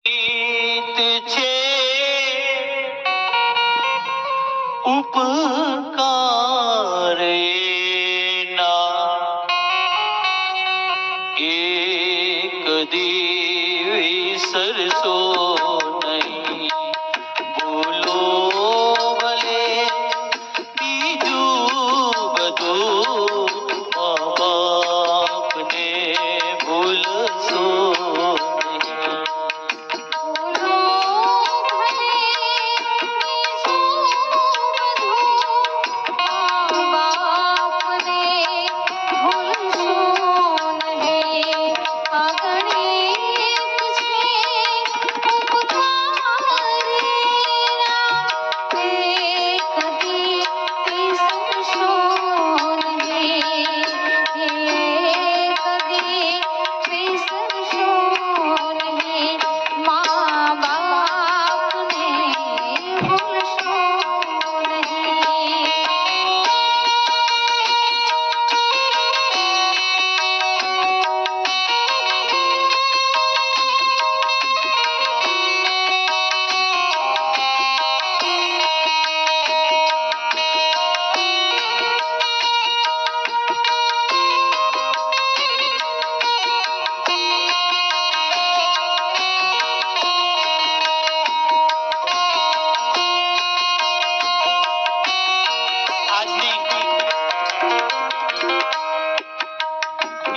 ગીત છે ઉપકાર એના એક દી વિસરશો નહીં. ભૂલો ભલે બીજું બધું, મા બાપને ભૂલશો નહીં.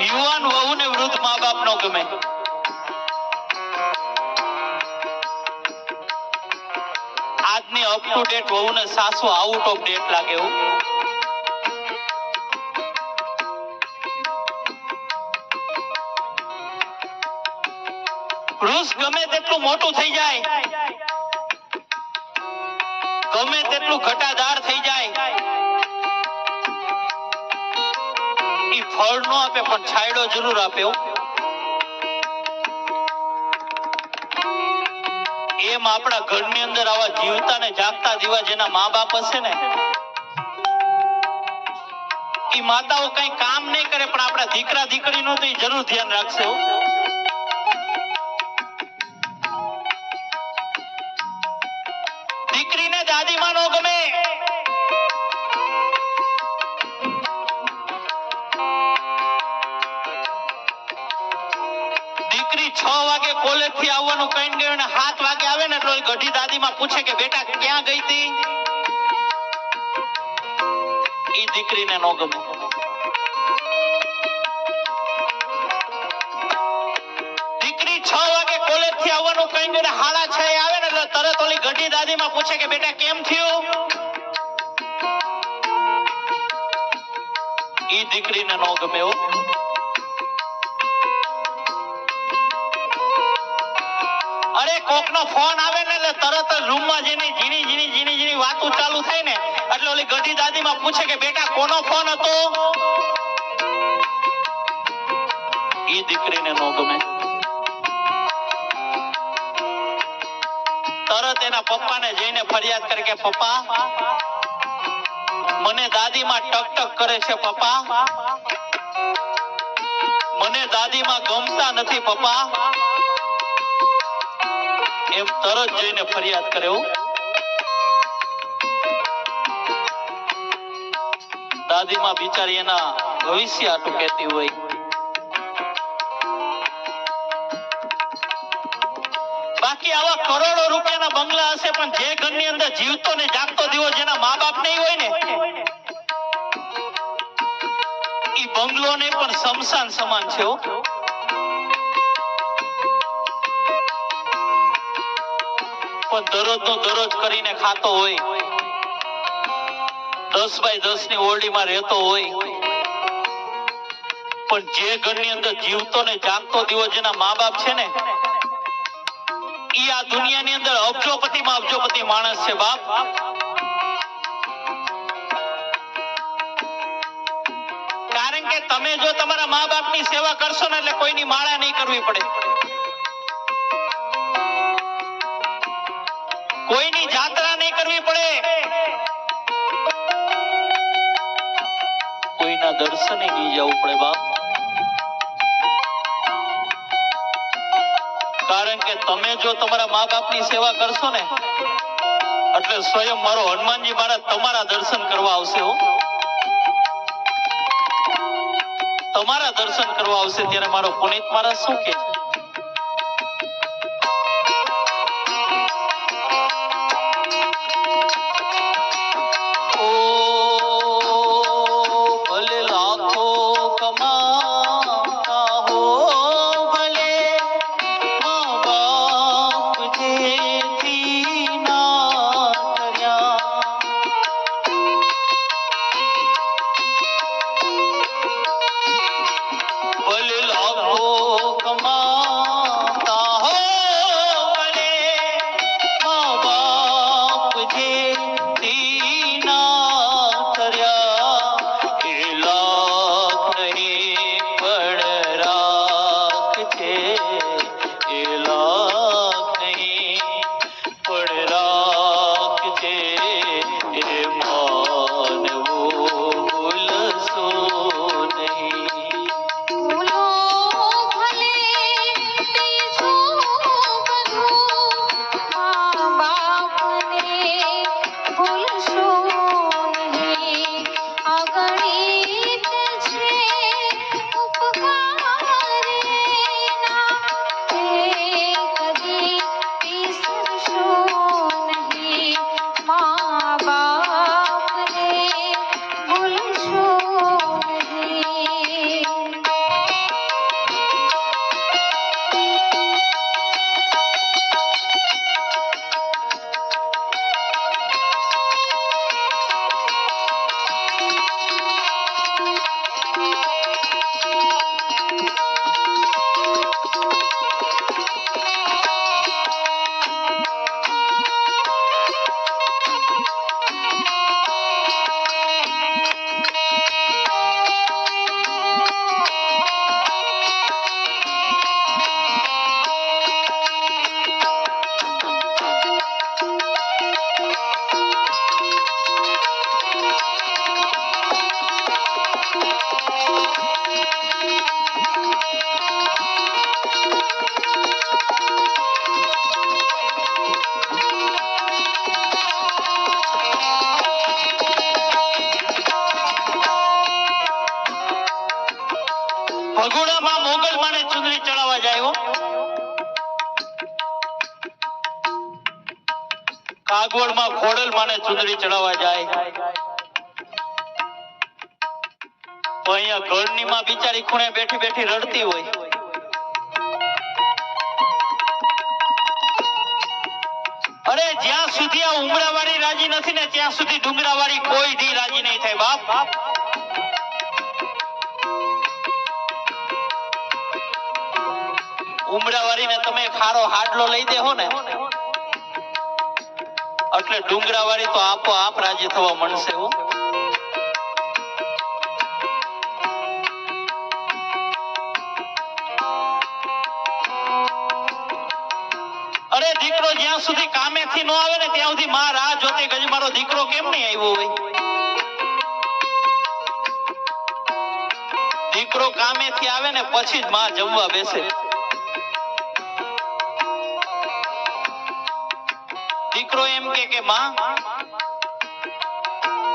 યુવાન વહુ ને વૃદ્ધ મા બાપ નો ગમે. આજની અપ ટુ ડેટ વહુ ને સાસુ આઉટ ઓફ ડેટ લાગે. એવું વૃક્ષ ગમે તેટલું મોટું થઈ જાય, ગમે તેટલું ઘટાદાર થઈ જાય, ફળ નો આપે પણ છાંયડો જરૂર આપે. એમ આપણા ઘરની અંદર આવા જીવતા ને જાગતા દીવા જેના મા બાપ હશે ને, એ માતાઓ કઈ કામ નહીં કરે પણ આપણા દીકરા દીકરીનો તો જરૂર ધ્યાન રાખશે. દીકરીને દાદીમાં નો ગમે, દીકરી 6 વાગે કોલેજ થી આવવાનું કહીને ગયો ને 7 વાગે આવે ને એટલે ગઢી દાદીમાં પૂછે કે બેટા ક્યાં ગઈ હતી, ઈ દીકરીને નો ગમે. દીકરી 6 વાગે કોલેજ થી આવવાનું કહીને 6:30 આવે ને એટલે તરત ઓલી ગઢી દાદીમાં પૂછે કે બેટા કેમ થયું, ઈ દીકરીને નો ગમે. અરે કોક નો ફોન આવે ને એટલે તરત જ રૂમ માં જઈને ઝીણી વાતો ચાલુ થાય ને એટલે ઓલી ગઢી દાદી માં પૂછે કે બેટા કોનો ફોન હતો, ઈ દીકરીને નો ગમે. તરત એના પપ્પાને જઈને ફરિયાદ કરે કે પપ્પા મને દાદી માં ટક કરે છે, પપ્પા મને દાદી માં ગમતા નથી પપ્પા, એમ તરત જઈને ફરિયાદ કરે. દાદીમાં બિચારી એના ભવિષ્ય આટલું કહેતી હોય. બાકી આવા કરોડો રૂપિયાના બંગલા હશે પણ જે ઘરની અંદર જીવતો ને જાગતો દીવો જેના મા બાપ નહીં હોય ને, ઈ બંગલો ને પણ શમશાન સમાન છે. દરરોજ નો દરરોજ કરીને ખાતો હોય, 10x10 ની ઓરડીમાં રહેતો હોય, પણ જે ઘરની અંદર જીવતો ને જાગતો દીવો જેના મા બાપ છે ને, ઈ આ દુનિયાની અંદર અબજોપતિમાં અબજોપતિ માણસ છે બાપ. કારણ કે તમે જો તમારા મા બાપની સેવા કરશો ને એટલે કોઈની માળા નહીં કરવી પડે, કોઈની જાત્રા નહીં કરવી પડે, કોઈના દર્શને નહીં જવું પડે બાપ. કારણ કે તમે જો તમારા મા બાપની સેવા કરશો ને એટલે સ્વયં મારો હનુમાનજી મહારાજ તમારા દર્શન કરવા આવશે હો, તમારા દર્શન કરવા આવશે. ત્યારે મારો પુનિત મહારાજ શું કહે છે? ભગોડામાં મોગલ માને ચુંદડી ચડાવવા જાય, કાગવડમાં ખોડલ માને ચુંદડી ચડાવવા જાય. તો અહીંયા ઘરની માં બિચારી ખૂણે બેઠી બેઠી રડતી હોય. અરે જ્યાં સુધી આ ઉમરાવાળી રાજી નથી ને ત્યાં સુધી ડુંગરાવાળી કોઈ દી રાજી નહીં થાય બાપ. ઉમરાવાળીને તમે ખારો હાડલો લઈ દેહો ને એટલે ડુંગરાવાળી તો આપોઆપ રાજી થવા મળશે હો. અરે દીકરો જ્યાં સુધી કામેથી ન આવે ને ત્યાં સુધી માં રાહ જોતી ગઈ મારો દીકરો કેમ નહીં આવ્યો હોય. દીકરો કામેથી આવે ને પછી જ માં જમવા બેસે. દીકરો એમ કે માં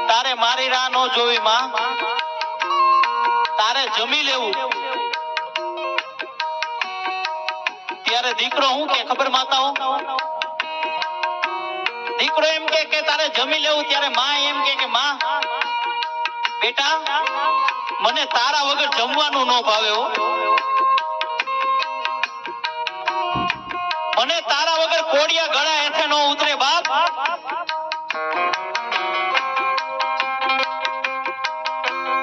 તારે મારી રાહ ન જોવી, માં તારે જમી લેવું. ત્યારે દીકરો હું કે ખબર માતાઓ, દીકરો એમ કે તારે જમી લેવું. ત્યારે માં એમ કે માં બેટા મને તારા વગર જમવાનું ન ભાવે હો, મને તારા વગર કોડિયા ગળા હેઠે ન ઉતરે બાપ.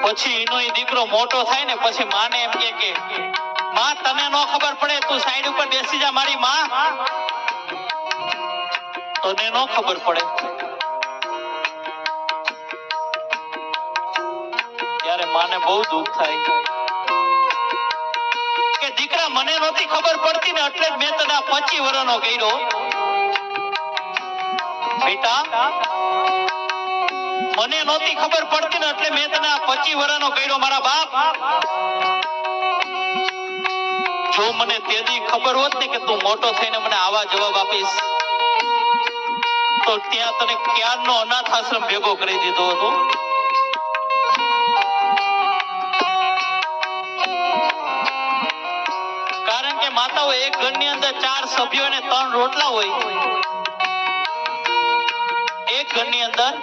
પછી એનો દીકરો મોટો થાય ને પછી માને એમ કે માં તને ન ખબર પડે, તું સાઈડ ઉપર બેસી જા મારી માં, તને ન ખબર પડે. ત્યારે માને બહુ દુઃખ થાય કે દીકરા મને નહોતી ખબર પડતી ને એટલે જ મેં તને 25 વર્ષનો કર્યો. બેટા મને નહોતી ખબર પડતી ને એટલે મેં તને 25 વર્ષનો કર્યો મારા બાપ. જો મને તેદી ખબર હોત ને કે તું મોટો થઈને મને આવા જવાબ આપીશ તો ત્યાં તને ક્યારનો અનાથ આશ્રમ ભેગો કરી દીધો હતો. કારણ કે માતાઓ એક ઘરની અંદર 4 સભ્યો અને 3 રોટલા હોય. એક ઘરની અંદર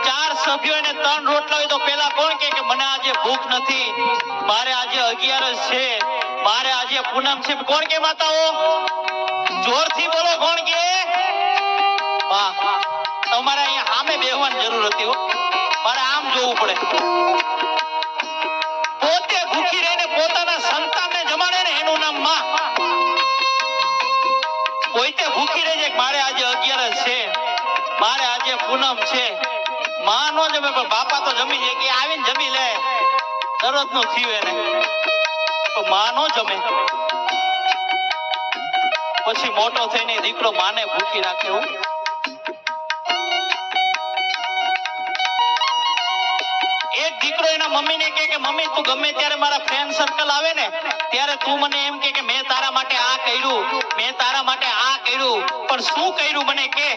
4 સભ્યો અને 3 રોટલા હોય તો પેલા કોણ કે મને આજે ભૂખ નથી, મારે આજે 11 છે, મારે આજે પૂનમ છે? કોણ કે માતાઓ? જોરથી બોલો, કોણ કે? વાહ, તમારે અહીંયા સામે બેહવાની જરૂર હતી હો, મારે આમ જોવું પડે. પોતે ભૂખી રહીને પોતાના સંતાનને જમાડે ને એનું નામ માં. પોતે ભૂખી રહી જાય મારે આજે 11 છે, મારે આજે પૂનમ છે. માં નો જમે પણ બાપા તો જમી જાય કે આવીને જમી લે, દરરોજ નું થયું એને. તો માં નો જમે, પછી મોટો થઈને દીકરો માને ભૂખી રાખે. હું એક દીકરો એના મમ્મીને કહે કે મમ્મી તું ગમે ત્યારે મારા ફ્રેન્ડ સર્કલ આવે ને ત્યારે તું મને એમ કે મેં તારા માટે આ કર્યું, મેં તારા માટે આ કર્યું, પણ શું કર્યું મને કે.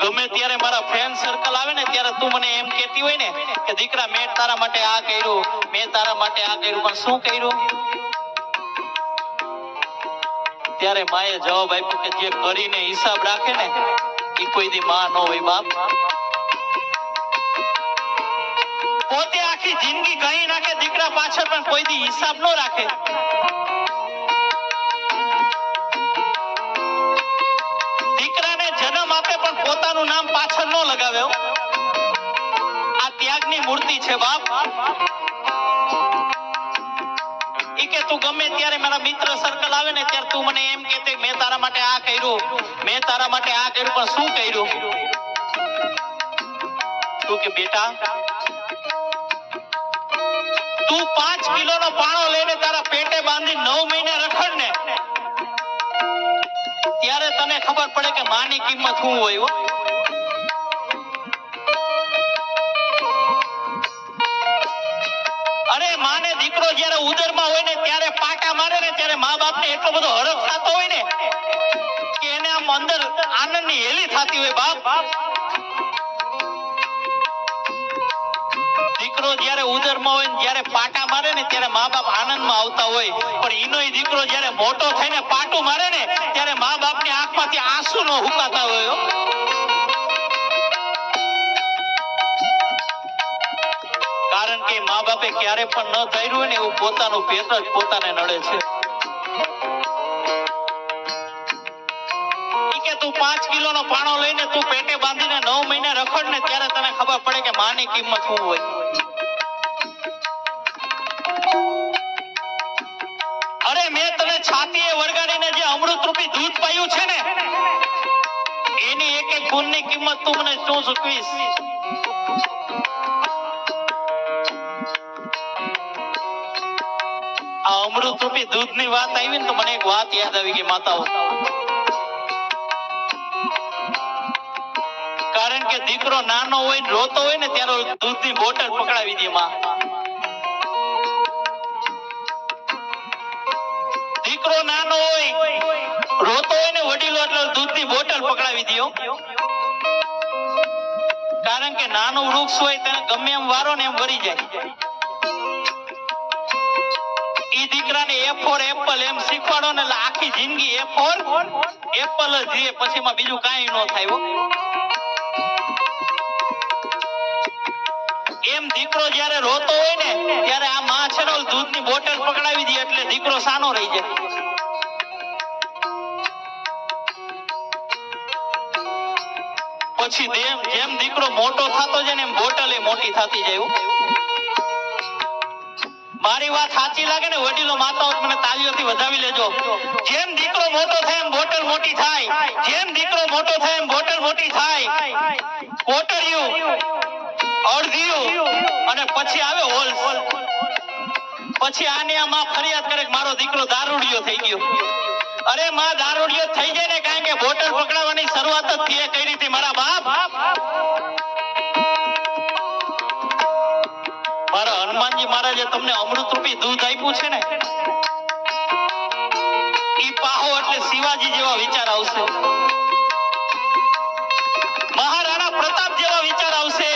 ગમે ત્યારે મારા ફ્રેન્ડ સર્કલ આવે ને ત્યારે તું મને એમ કહેતી હોય ને કે દીકરા મેં તારા માટે આ કર્યું, મેં તારા માટે આ કર્યું, પણ શું કર્યું? ત્યારે માએ જવાબ આપ્યો કે જે કરીને હિસાબ રાખે ને એ કોઈ દી માં ન હોય બાપ. પોતે આખી જિંદગી ગઈ નાખે દીકરા પાછળ પણ કોઈ દી હિસાબ ન રાખે. દીકરાને જન્મ આપે પણ પોતાનું નામ પાછળ ન લગાવે. આ ત્યાગની મૂર્તિ છે બાપ. ઈ કે તું ગમે ત્યારે મારા મિત્ર સર્કલ આવે ને ત્યારે તું મને એમ કહેતી મેં તારા માટે આ કર્યું, મેં તારા માટે આ કર્યું, પણ શું કર્યું? તું કે બેટા તું 5 કિલોનો પાણો લઈને તારા પેટે બાંધી 9 મહિને રખડ ને ત્યારે તને ખબર પડે કે માની કિંમત શું હોય. અરે માને દીકરો જ્યારે ઉદરમાં હોય ને ત્યારે પાટા મારે ને ત્યારે મા બાપને એટલો બધો હરખ થતો હોય ને કે એને આમ અંદર આનંદની હેલી થતી હોય બાપ. દીકરો જ્યારે ઉદરમાં હોય ને જ્યારે પાટા મારે ને ત્યારે મા બાપ આનંદમાં આવતા હોય, પણ ઈનોય દીકરો જ્યારે મોટો થઈને પાટું મારે ને ત્યારે મા બાપની આંખમાંથી આંસુ ન હુકાતા હોય. કારણ કે મા બાપે ક્યારે પણ ન ધાર્યું હોય ને એવું પોતાનું પેટ જ પોતાને નડે છે. કે તું 5 કિલોનો પાણો લઈને તું પેટે બાંધીને 9 મહિને રખડ ને ત્યારે તને ખબર પડે કે માની કિંમત શું હોય. અરે મેં તને છાતીએ વળગાડીને જે અમૃત રૂપી દૂધ પાયું છે ને એની એક એક ગુણની કિંમત તું મને શું ચૂકવીશ? આ અમૃત રૂપી દૂધની વાત આવી ને તો મને એક વાત યાદ આવી ગઈ માતાઓ. કારણ કે દીકરો નાનો હોય ને રોતો હોય ને ત્યારે દૂધની બોટલ પકડાવી દે માં. દીકરો નાનો હોય રોતો હોય ને વડીલો એટલે દૂધની બોટલ પકડાવી દો. કારણ કે નાનું વૃક્ષ હોય તેને ગમે એમ વારો ને એમ વરી જાય. ઈ દીકરાને A for એપલ એમ શીખવાડો ને એટલે આખી જિંદગી A for એપલ જ જીએ, પછી માં બીજું કાંઈ ન થાય. એમ દીકરો જ્યારે રોતો હોય ને ત્યારે આ માં છે ને દૂધની બોટલ પકડાવી દે એટલે દીકરો સાનો રહી જાય. પછી જેમ દીકરો મોટો થતો જાય ને એમ બોટલ એ મોટી થતી જાય. મારી વાત સાચી લાગે ને વડીલો માતાઓ મને તાળીઓથી વધાવી લેજો. જેમ દીકરો મોટો થાય એમ બોટલ મોટી થાય, જેમ દીકરો મોટો થાય એમ બોટલ મોટી થાય. કોટરિયું, અડધિયું અને પછી આવે હોલ્સ. પછી આને આ માં ફરિયાદ કરે કે મારો દીકરો દારૂડિયો થઈ ગયો. અરે માં દારૂડિયો થઈ જાય ને કારણ કે બોટલ પકડાવવાની શરૂઆત જ થી કઈ રીતે મારા બાપ. મારા હનુમાનજી ભગવાનજી મહારાજે તમને અમૃત રૂપી દૂધ આપ્યું છે ને, ઈ પાહો એટલે શિવાજી જેવા વિચાર આવશે, મહારાણા પ્રતાપ જેવા વિચાર આવશે,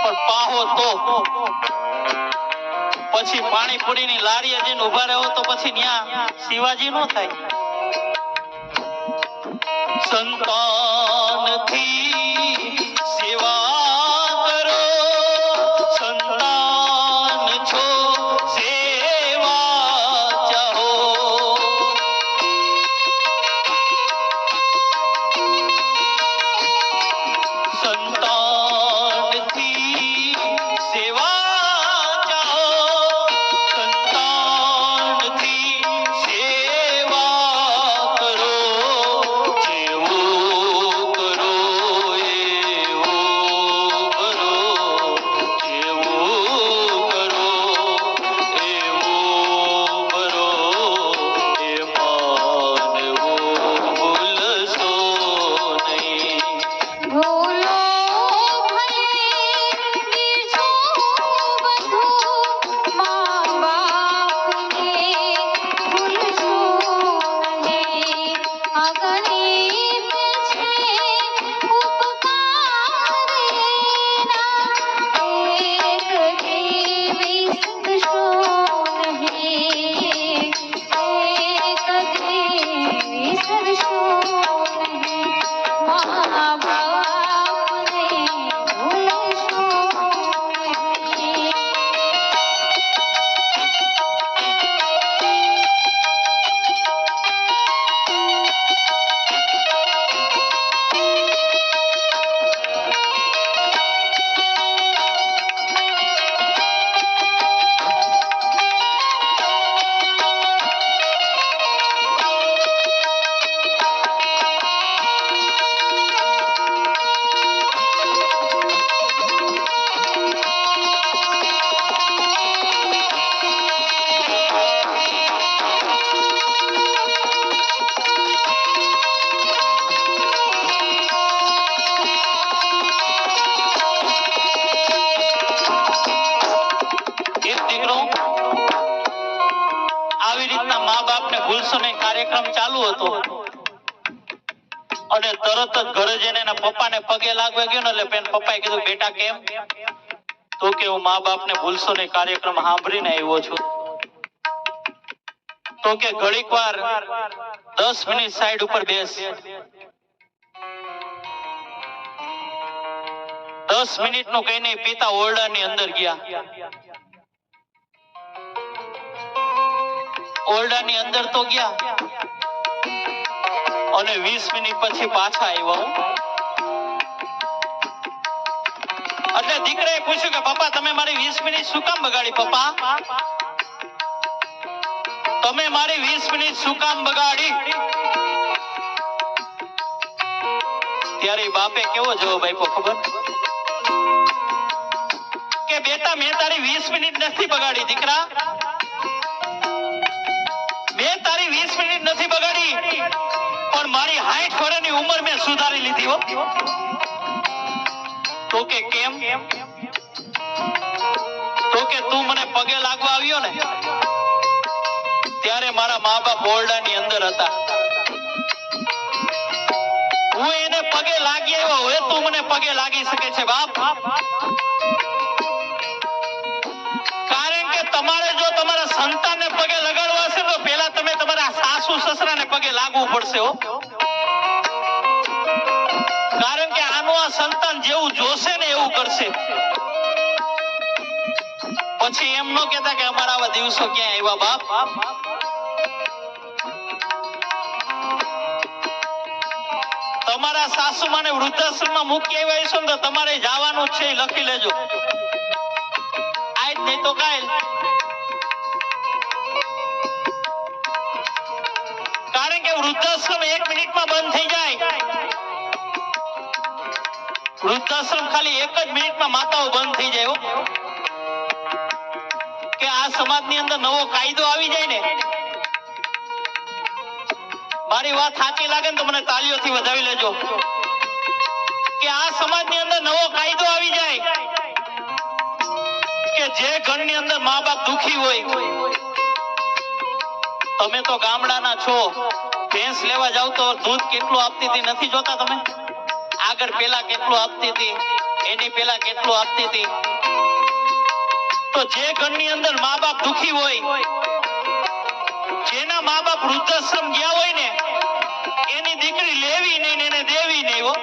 પણ પાહો તો પછી પાણીપુરીની લારીએ જઈને ઉભા રહો તો પછી ન્યા શિવાજી નો થાય. સંતાનથી સેવા કરો, સંતાન છો સેવા ચાહો. સંતાનથી સેવા ચાહો, સંતાનથી સેવા કરો, જેવું કરો એવું કરો, જેવું કરો એવું કરો, એમાં ભૂલશો નહીં. ભૂલો ભલે બીજો બધું, મા બાપને ભૂલશો નહીં. આ ગણિત છે ઉપકાર એના, એક દી વિસરશો નહીં, એક દી વિસરશો નહીં. મા બાપને ભૂલશો નહીં. એક દીકરો આવી રીતના મા બાપને ભૂલશો નહીં કાર્યક્રમ ચાલુ હતો અને તરત જ ઘરે જઈને એના પપ્પાને પગે લાગવા ગયો ને એટલે પપ્પાએ કીધું બેટા કેમ? તો કે હું મા બાપને ભૂલશો નહીં કાર્યક્રમ સાંભળીને આવ્યો છું. તો કે ઘડીક વાર 10 મિનિટ સાઈડ ઉપર બેસ. 10 મિનિટ નું કઈ નહીં, પિતા ઓરડાની અંદર ગયા. ઓરડાની અંદર તો ગયા અને 20 મિનિટ પછી પાછા આવ્યા. એટલે દીકરાએ પૂછ્યું કે પપ્પા તમે મારી 20 મિનિટ શું કામ બગાડી? પપ્પા તમે મારી 20 મિનિટ શું કામ બગાડી? ત્યારે બાપે કેવો જવાબ આપ્યો ખબર? કે બેટા મેં તારી 20 મિનિટ નથી બગાડી દીકરા, મેં તારી 20 મિનિટ નથી બગાડી, પણ મારી 60 વર્ષની ઉંમર મેં સુધારી લીધી હો. તો કે કેમ? તો કે તું મને પગે લાગવા આવ્યો ને ત્યારે મારા મા બાપ ઓરડાની અંદર હતા. હું એને પગે લાગી આવ્યો, હવે તું મને પગે લાગી શકે છે બાપ? કારણ કે તમારે જો તમારા સંતાનને પગે લગાડવા હશે તો પહેલા તમે તમારા સાસુ સસરાને પગે લાગવું પડશે હો. કારણ કે આનું આ સંતાન જેવું જોશે ને એવું કરશે. પછી એમ ન કહેતા કે અમારા આવા દિવસો ક્યાં આવ્યા બાપ. તમારા સાસુમાને વૃદ્ધાશ્રમમાં મૂકી આવ્યા છો ને તો તમારે જવાનું જ છે, લખી લેજો. આજ નહીં તો કાલ. કારણ કે વૃદ્ધાશ્રમ 1 મિનિટમાં બંધ થઈ જાય. વૃદ્ધાશ્રમ ખાલી 1 જ મિનિટમાં માતાઓ બંધ થઈ જાય. કે આ સમાજની અંદર નવો કાયદો આવી જાય ને, મારી વાત સાચી લાગે ને તો મને તાળીઓથી વધાવી લેજો. કે આ સમાજની અંદર નવો કાયદો આવી જાય કે જે ઘરની અંદર મા બાપ દુખી હોય, તમે તો ગામડાના છો, ભેંસ લેવા જાવ તો દૂધ કેટલું આપતી હતી નથી જોતા તમે? આગળ પેલા કેટલું આપતી હતી, એની પેલા કેટલું આપતી હતી. તો જે ઘરની અંદર મા બાપ દુખી હોય, જેના મા બાપ વૃદ્ધાશ્રમ ગયા હોય ને, એની દીકરી લેવી નહીં ને એને દેવી નહીં હો.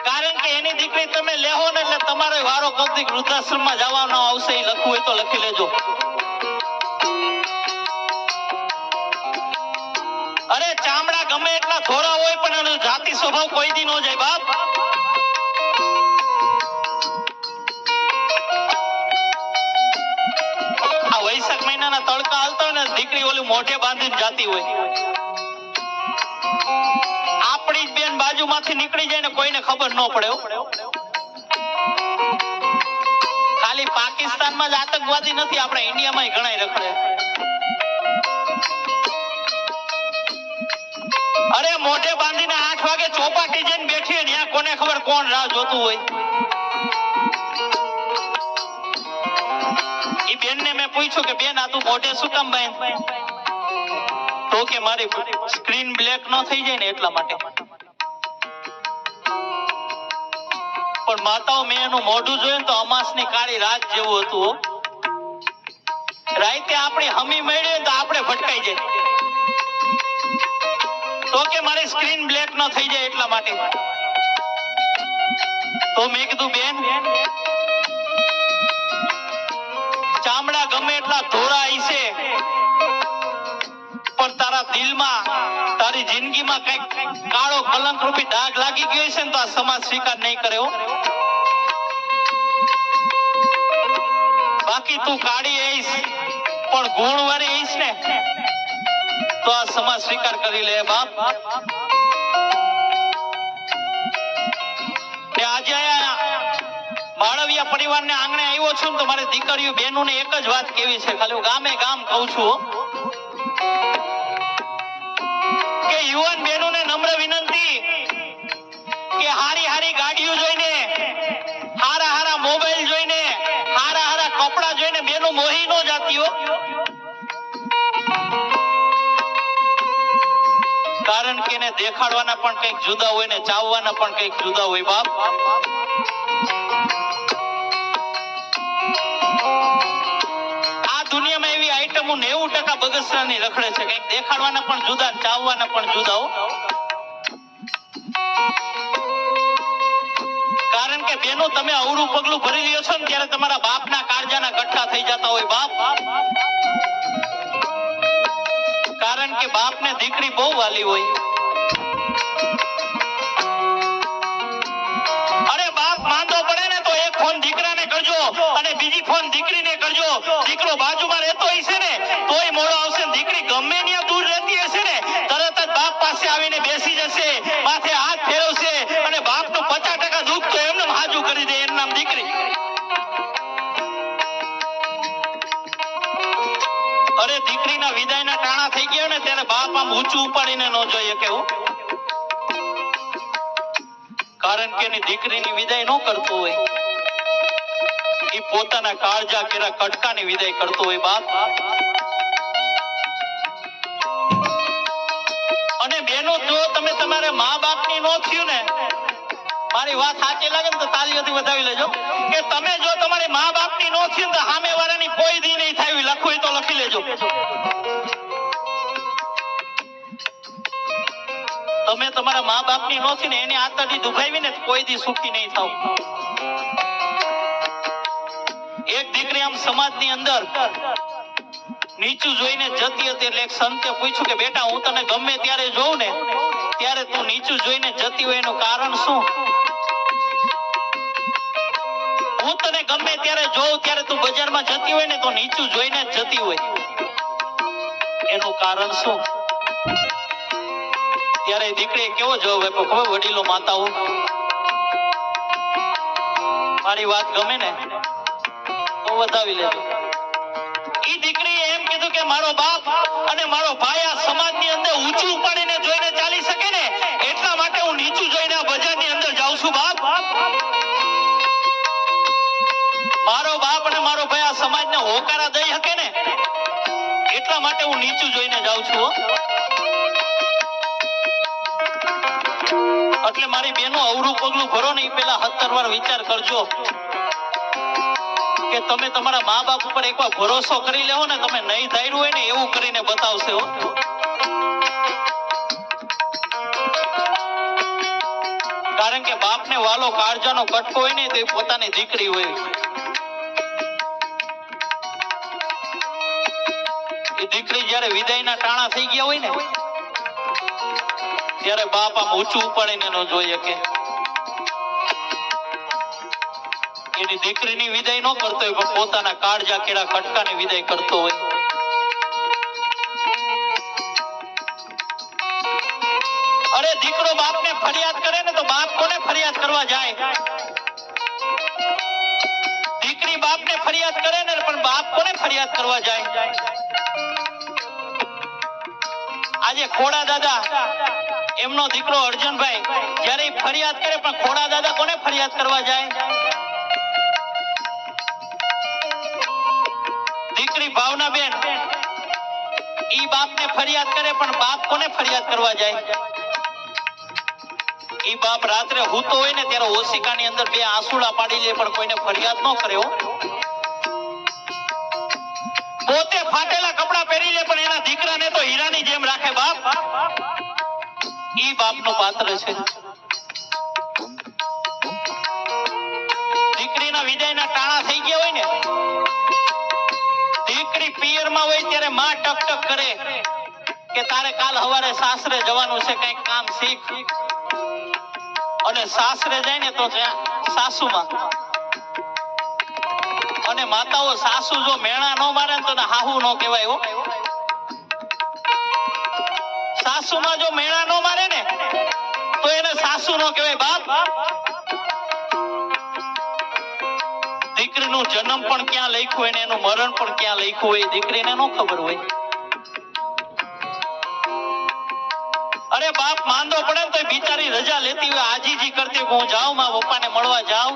કારણ કે એની દીકરી તમે લેહો ને એટલે તમારો વારો કદી વૃદ્ધાશ્રમમાં જવાનો આવશે. એ લખવું હોય તો લખી લેજો. અરે ચામડા ગમે એટલા ધોરા હોય પણ એનો જાતિ સ્વભાવ કોઈ દી નો જાય બાપ. આ વૈશાખ મહિનાના તડકા હાલતા હોય ને, દીકરી ઓલું મોઢે બાંધીને જાતી હોય. આપણી જ બેન બાજુમાંથી નીકળી જાય ને કોઈને ખબર ન પડે. ખાલી પાકિસ્તાનમાં જ આતંકવાદી નથી, આપણે ઇન્ડિયામાં ઘણા રખડે. અરે મોઢે બાંધીને 8 વાગે ચોપાટી જઈને બેઠી હોય, ત્યાં કોને ખબર કોણ રાહ જોતું હોય. ઈ બેનને મેં પૂછ્યું કે બેન આ તું મોઢે શું કામ બાંધ? તો કે મારી સ્ક્રીન બ્લેક ન થઈ જાય ને એટલા માટે. પણ માતાઓ મેં એનું મોઢું જોયું તો અમાસની કાળી રાત જેવું હતું. રાતે આપણી હમી મળી તો આપણે ભટકાઈ જાય. તો કે મારી સ્ક્રીન બ્લેક ન થઈ જાય એટલા માટે. તો મેં કીધું બેન, ચામડા ગમે એટલા ધોળા હશે પણ તારા દિલમાં, તારી જિંદગીમાં કઈક કાળો કલંક રૂપી દાગ લાગી ગયો છે ને તો આ સમાજ સ્વીકાર નહીં કરે હો. બાકી તું કાળી હઈશ પણ ગુણવાળી હઈશ ને તો આ સમાજ સ્વીકાર કરી લે બાપ. આજે માળવિયા પરિવારને આંગણે આવ્યો છું ને તો મારી દીકરીઓ બહેનોને એક જ વાત કેવી છે, ખાલી હું ગામે ગામ કહું છું કે યુવાન બહેનોને નમ્ર વિનંતી કે હારી હારી ગાડીઓ જોઈને, હારા હારા મોબાઈલ જોઈને, હારા હારા કપડા જોઈને બેનો મોહી ન જાતી હો. કારણ કે એને દેખાડવાના પણ કંઈક જુદા હોય ને ચાવવાના પણ કંઈક જુદા હોય બાપ. આ દુનિયામાં એવી આઈટમો 90% બગસરાની રખડે છે, કંઈક દેખાડવાના પણ જુદા, ચાવવાના પણ જુદા હો. કારણ કે બેનો તમે અવળું પગલું ભરી લ્યો છો ને ત્યારે તમારા બાપના કાળજાના ગઠ્ઠા થઈ જતા હોય બાપ. કારણ કે બાપને દીકરી બહુ વાલી હોય. અરે બાપ માંદો પડે ને તો એક ફોન દીકરાને કરજો અને બીજી ફોન દીકરીને કરજો. દીકરો બાજુમાં રહેતો હશે ને તોય મોડો આવશે. દીકરી ગમે ત્યાં દૂર રહેતી હશે ને તરત જ બાપ પાસે આવીને બેસી જશે, માથે હાથ ફેરવશે અને બાપનું 50% દુઃખ તો એમને હાજુ કરી દે. એનું નામ દીકરી. અરે દીકરીના વિદાયના ટાણા થઈ ગયા ને ત્યારે બાપ આમ ઊંચું ઉપાડીને ન જોઈએ કેવું. કારણ કે એની દીકરીની વિદાય ન કરતો હોય, એ પોતાના કાળજા કેરા કટકાની વિદાય કરતો હોય બાપ. અને બેનો જો તમે તમારે મા બાપની નો થયું ને, મારી વાત સાચી લાગે ને તો તાલીઓથી વધાવી લેજો કે તમે જો તમારી મા બાપની નો થયું તો સામે વાળાની કોઈ દી નહીં થાય. લખવું તો લખી લેજો. તમે તમારા મા બાપની નો થી ને એની આતડી દુભાવી ને કોઈ દી સુખી નહીં થાવ. એક દીકરી આમ સમાજની અંદર નીચું જોઈને જતી હતી એટલે એક સંતે પૂછ્યું કે બેટા હું તને ગમે ત્યારે જોઉં ને ત્યારે તું નીચું જોઈને જતી હોય એનું કારણ શું? હું તને ગમે ત્યારે જોઉં ત્યારે તું બજારમાં જતી હોય ને તો નીચું જોઈને જ જતી હોય, એનું કારણ શું? ત્યારે દીકરીએ કેવો જવાબ આપ્યો ખબર? વડીલો માતાઓ, મારી વાત ગમે ને તો વધાવી લેજો. ઈ દીકરીએ એમ કીધું કે મારો બાપ અને મારો ભાઈ આ સમાજની અંદર ઊંચું ઉપાડીને જોઈને ચાલી શકે ને એટલા માટે હું નીચું જોઈને આ બજારની અંદર જાઉં છું બાપ. મારો ભાઈ આ સમાજને હોકારા દઈ શકે ને એટલા માટે હું નીચું જોઈને જાઉં છું હો. એટલે મારી બેનો અવરું પગલું ભરો ને એ પેલા 17 વાર વિચાર કરજો કે તમે તમારા મા બાપ ઉપર એકવાર ભરોસો કરી લેવો ને, તમે નહીં ધાર્યું હોય ને એવું કરીને બતાવશે હો. કારણ કે બાપને વાલો કાળજાનો કટકો હોય ને તો એ પોતાની દીકરી હોય. એ દીકરી જ્યારે વિદાયના ટાણા થઈ ગયા હોય ને ત્યારે બાપ આમ ઊંચું ઉપાડીને ન જોઈ શકે. એની દીકરીની વિદાય ન કરતો હોય પણ પોતાના કાળજા કેળા કટકાની વિદાય કરતો હોય. અરે દીકરો બાપને ફરિયાદ કરે ને તો બાપ કોને ફરિયાદ કરવા જાય? દીકરી બાપને ફરિયાદ કરે ને પણ બાપ કોને ફરિયાદ કરવા જાય? આજે ખોડા દાદા એમનો દીકરો અર્જુનભાઈ જ્યારે ફરિયાદ કરે પણ ખોડા દાદા કોને ફરિયાદ કરવા જાય? દીકરી ભાવનાબેન ઈ બાપને ફરિયાદ કરે પણ બાપ કોને ફરિયાદ કરવા જાય? ઈ બાપ રાત્રે હૂતો હોય ને ત્યારે ઓશિકાની અંદર 2 આંસુડા પાડી લે પણ કોઈને ફરિયાદ ન કરે હો. પોતે ફાટેલા કપડા પહેરી લે પણ એના દીકરાને તો હીરાની જેમ રાખે બાપ. ઈ બાપનું પાત્ર છે. દીકરીના વિદાયના ટાણા થઈ ગયા હોય ને, દીકરી પિયરમાં હોય ત્યારે માં ટક ટક કરે કે તારે કાલ સવારે સાસરે જવાનું છે, કંઈક કામ શીખ. અને સાસરે જાય ને તો ત્યાં સાસુમાં અને માતાઓ સાસુ જો મેણા ન મારે તો હાહુ ન કહેવાય હો. સાસુમાં જો મેણા ન મારે ને તો એને સાસુ ન કહેવાય બાપ. દીકરીનું જન્મ પણ ક્યાં લખ્યું હોય ને એનું મરણ પણ ક્યાં લખ્યું હોય દીકરીને ન ખબર હોય. અરે બાપ માંદો પડે ને તો બિચારી રજા લેતી હોય, આજીજી કરતી હું જાઉં માં પપ્પાને મળવા જાઉં.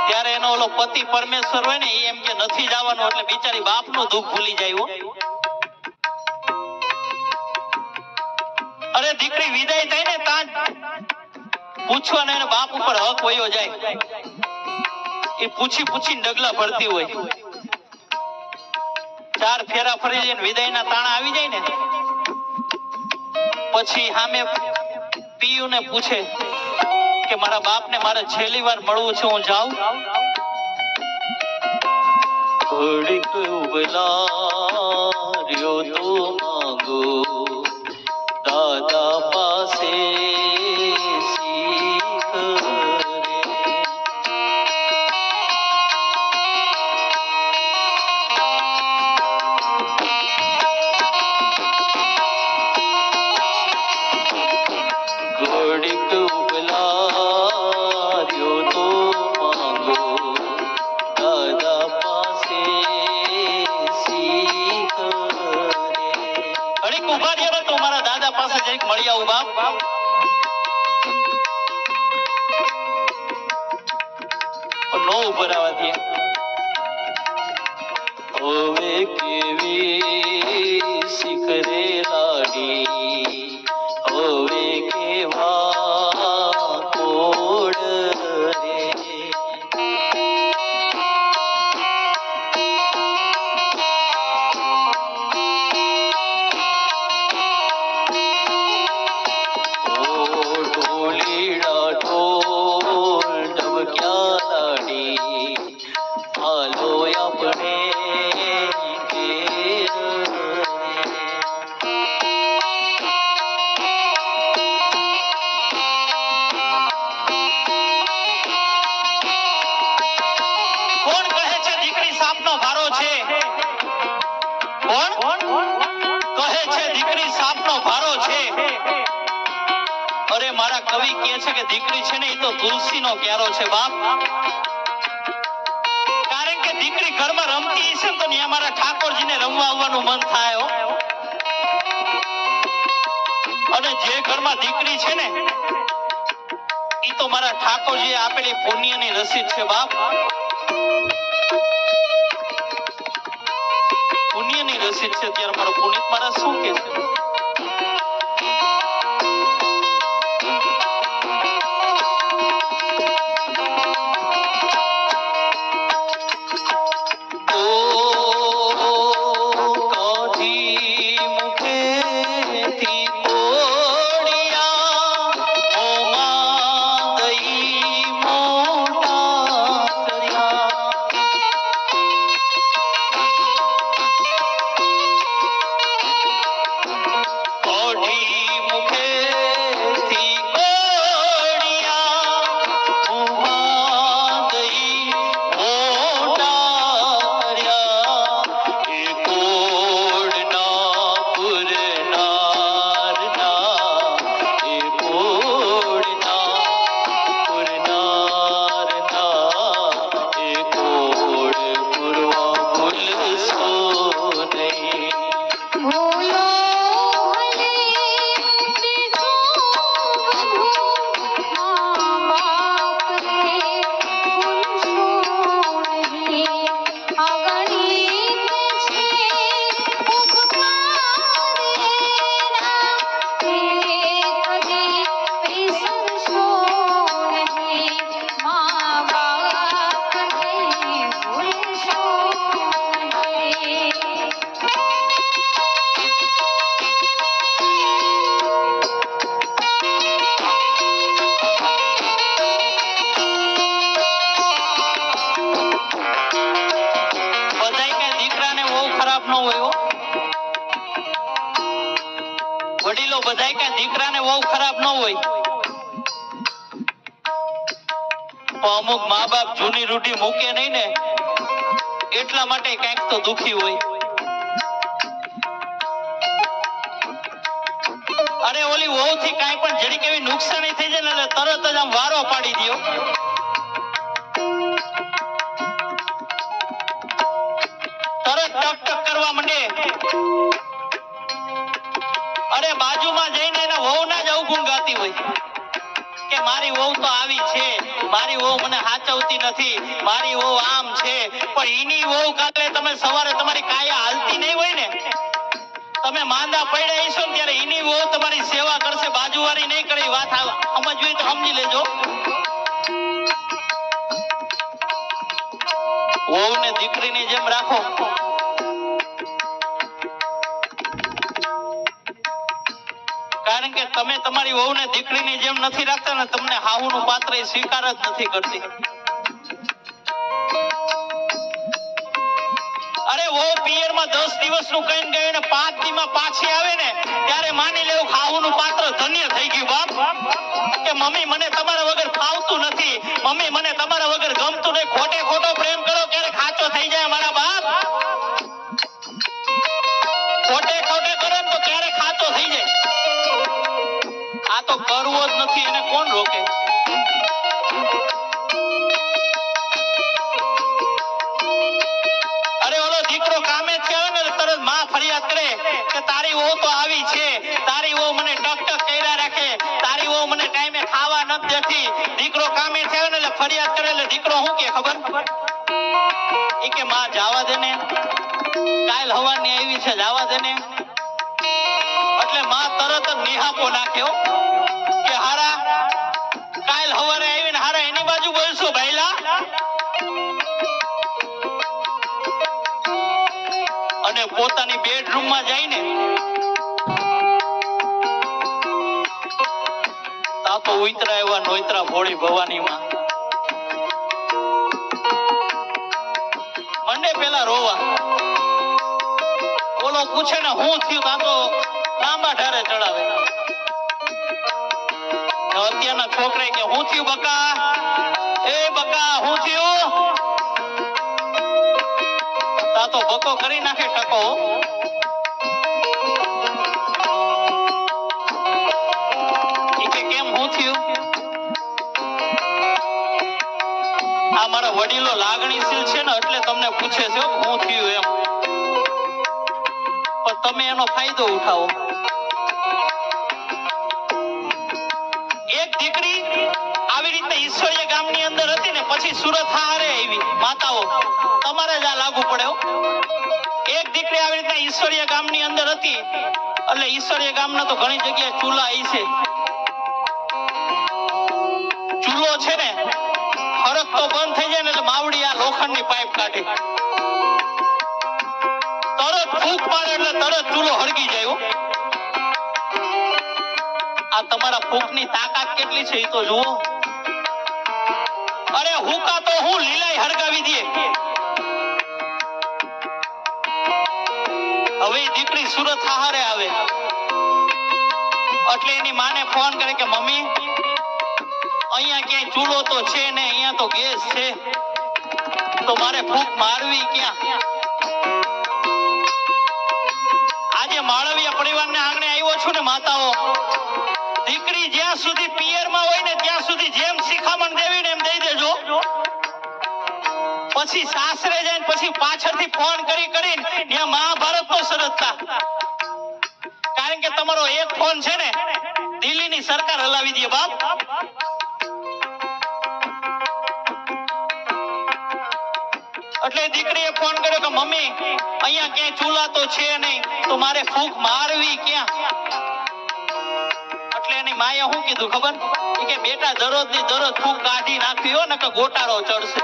ત્યારે એનો ઓલો પતિ પરમેશ્વર હોય ને એ એમ કે નથી જવાનું એટલે બિચારી બાપનું દુઃખ ભૂલી જાય હો. અરે દીકરી વિદાય થાય ને ત્યાં પૂછવાને એને બાપ ઉપર હક વયો જાય. એ પૂછી પૂછીને ડગલા ભરતી હોય. 4 ફેરા ફરી જઈને વિદાયના તાણા આવી જાય ને પછી સામે પિયુને પૂછે કે મારા બાપને મારે છેલ્લી વાર મળવું છે, હું જાઉં? ઘડીક ઉબલાર્યો તો માંગો દાદા પાસે શીખ રે. ઘડીક ઉબલાર્યો તો માંગો દાદા પાસે શીખ રે. ઘડીક ઉભા રહ્યો તો મારા દાદા પાસે જઈક મળી આવું બાપ. નો ઉભા રહેવા દે. હવે કેવી શીખ રે લાડી, હવે કેવા કોડ રે. ઢોલીડા ઢોલ ઢબક્યા લાડી, હાલો આપણે ઘેર રે. કોણ કહે છે દીકરી સાપનો ભારો છે? કોણ કહે છે દીકરી સાપનો ભારો છે? અરે મારા કવિ કહે છે કે દીકરી છે ને એ તો તુલસીનો ક્યારો છે બાપ. કારણ કે દીકરી ઘરમાં રમતી હશે તો ત્યાં મારા ઠાકોરજીને રમવા આવવાનું મન થાય હો. અને જે ઘરમાં દીકરી છે ને એ તો મારા ઠાકોરજીએ આપેલી પુણ્યની રસીદ છે બાપ. વિકસિત છે ત્યારે મારો પુનિત મહારાજ શું કહે છે? વડીલો બધાય કઈ દીકરાને બહુ ખરાબ ન હોય, પણ અમુક મા બાપ જૂની રૂઢી મૂકે નહીં ને એટલા માટે કઈક તો દુખી હોય. અરે ઓલી વહુ થી કઈ પણ જડી કેવી નુકસાની થઈ જાય ને તરત જ આમ વારો પાડી દયો. તરત ટક ટક કરવા માંડે. અરે બાજુમાં જઈને એના વહુ ના જ અવગુણ ગાતી હોય કે મારી વહુ તો આવી છે, મારી વહુ મને હાચવતી નથી, મારી વહુ આમ છે. પણ ઈની વહુ કાલે તમે સવારે તમારી કાયા હાલતી નહીં હોય ને, તમે માંદા પડ્યા હશો ને ત્યારે ઈની વહુ તમારી સેવા કરશે, બાજુવાળી નહીં કરે. વાત સમજવી તો સમજી લેજો. વહુને દીકરીની જેમ રાખો. કારણ કે તમે તમારી વહુને દીકરીની જેમ નથી રાખતા ને તમને હાહુનું પાત્ર સ્વીકાર જ નથી કરતી. અરે વહુ પિયરમાં 10 દિવસનું કહીને ગયું ને 5 દીમાં પાછી આવે ને ત્યારે માની લેવું હાહુનું પાત્ર ધન્ય થઈ ગયું. બાપ કે મમ્મી મને તમારા વગર ફાવતું નથી, મમ્મી મને તમારા વગર ગમતું નહીં. ખોટે ખોટો પ્રેમ કરો ક્યારેક સાચો થઈ જાય મારા બાપ. ખોટે ખોટે કરો ને તો ક્યારેક સાચો થઈ જાય. આ તો કરવો જ નથી, એને કોણ રોકે? અરે ઓલો દીકરો કામે થી આવે ને તરત માં ફરિયાદ કરે કે તારી વહુ તો આવી છે, તારી વહુ મને ટક ટક કર્યા રાખે, તારી વહુ મને ટાઈમે ખાવા નથી દેતી. દીકરો કામે થી આવે ને એટલે ફરિયાદ કરે એટલે દીકરો શું કે ખબર? ઈ કે માં જાવા દે ને, કાલ હવાની આવી છે, જાવા દે ને. એટલે માં તરત જ નિહાપો નાખ્યો કે હારા કાલ હવારે આવીને હારા એની બાજુ બોલશો ભાઈલા. અને પોતાની બેડરૂમ માં જઈને તા તો ઉતરા એવા નોતરા ભોળી ભવાની માં મંડે પેલા રોવા. ઓલો પૂછે ને હું થયું, તા તો લાંબા ઢારે ચડાવે. અત્યારના છોકરા કે હું થયું બકા, એ બકા હું થયું, તા તો બકો કરી નાખે ટકો. કેમ હું થયું? આ મારા વડીલો લાગણીશીલ છે ને એટલે તમને પૂછે છે હું થયું એમ, પણ તમે એનો ફાયદો ઉઠાવો. એક દીકરી આવી રીતે ઈશ્વરીય ગામની અંદર હતી ને પછી સુરત હારે આવી માતાઓ, તમારે જ આ લાગુ પડે. એક દીકરી આવી એવી રીતના ઈશ્વરીય ગામની અંદર હતી એટલે ઈશ્વરીય ગામના તો ઘણી જગ્યાએ ચૂલા ઈ છે. ચૂલો છે ને હરખ તો બંધ થઈ જાય ને એટલે માવડી આ લોખંડની પાઇપ કાઢે, તરત ફૂંક મારે એટલે તરત ચૂલો હળગી જાય હો. આ તમારા ફૂંકની તાકાત કેટલી છે એ તો જુઓ. અરે હુકા તો હું લીલાય હળગાવી દે. હવે ઈ દીકરી સુરત હારે આવે એટલે એની માને ફોન કરે કે મમ્મી અહીંયા ક્યાંય ચૂલો તો છે ને, અહીંયા તો ગેસ છે, તો મારે ફૂંક મારવી ક્યાં? આજે માળવિયા પરિવારને આંગણે આવ્યો છું ને માતાઓ, દીકરી જ્યાં સુધી પિયરમાં હોય ને ત્યાં સુધી જેમ શિખામણ દેવી ને એમ દઈ દેજો. પછી સાસરે જાય ને પછી પાછળથી ફોન કરી કરીને ત્યાં મહાભારત તો સરજતા. કારણ કે તમારો એક ફોન છે ને દિલ્હીની સરકાર હલાવી દે બાપ. એટલે દીકરીએ ફોન કર્યો કે મમ્મી અહીંયા ક્યાંય ચૂલા તો છે નહીં, તો મારે ફૂંક મારવી ક્યાં? એટલે એની માએ શું કીધું ખબર? કે બેટા દરરોજ ની દરરોજ ફૂંક કાઢી નાખવી હોય ને કે ગોટાળો ચડશે,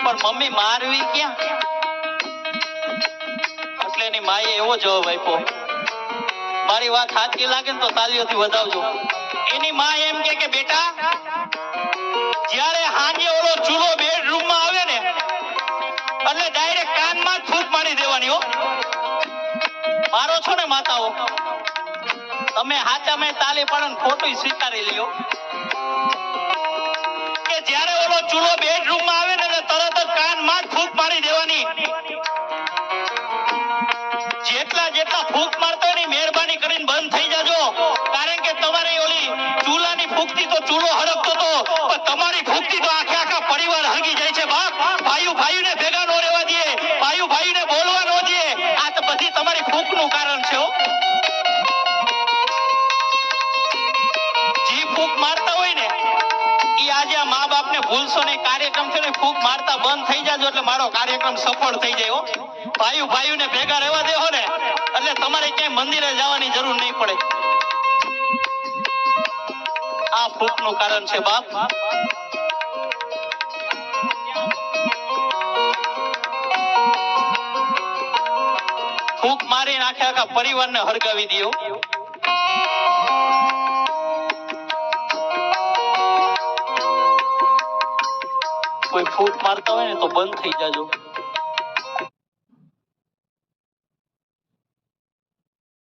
પણ મમ્મી મારવી ક્યાં? એટલે એની માએ એવો જવાબ આપ્યો, મારી વાત સાચી લાગે ને તો તાલીઓથી વધાવજો. એની માં એમ કે બેટા જ્યારે હાંજે ઓલો ચૂલો બેડરૂમમાં આવે ને એટલે ડાયરેક્ટ કાનમાં જ ફૂંક મારી દેવાની હો. મારો છો ને માતાઓ, તમે હાચા મેં તાલી પાડો ને ખોટું સ્વીકારી લ્યો કે જ્યારે ઓલો ચૂલો બેડરૂમમાં આવે ને તરત જ કાનમાં જ ફૂંક મારી દેવાની. જેટલા જેટલા ફૂંક મારતો એની મહેરબાની કરીને બંધ થઈ જાજો. કારણ કે તમારી ઓલી ચૂલાની ફૂંકથી તો ચૂલો હરકતો તો, પણ તમારી ફૂંકથી તો આખે આખા પરિવાર હરગી જાય છે બાપ. ભાઈઓ ભાઈઓને ભેગા નો રહેવા દે, ભાઈઓ ભાઈઓને બોલવા નો દે. આ તો બધી તમારી ફૂંકનું કારણ છે હો. જે ફૂંક મારતા હોય ને ઈ આજે આ મા બાપને ભૂલશો નહીં. કાર્યક્રમ છે ને ફૂંક મારતા બંધ થઈ જાજો એટલે મારો કાર્યક્રમ સફળ થઈ જાય હો. ભાઈઓ ભાઈઓને ભેગા રહેવા દેવો ને એટલે તમારે ક્યાંય મંદિરે જવાની જરૂર નહીં પડે. આ ફૂંકનું કારણ છે બાપ. ફૂંક મારીને આખે આખા પરિવારને હળગાવી દો. કોઈ ફૂંક મારતા હોય ને તો બંધ થઈ જાજો.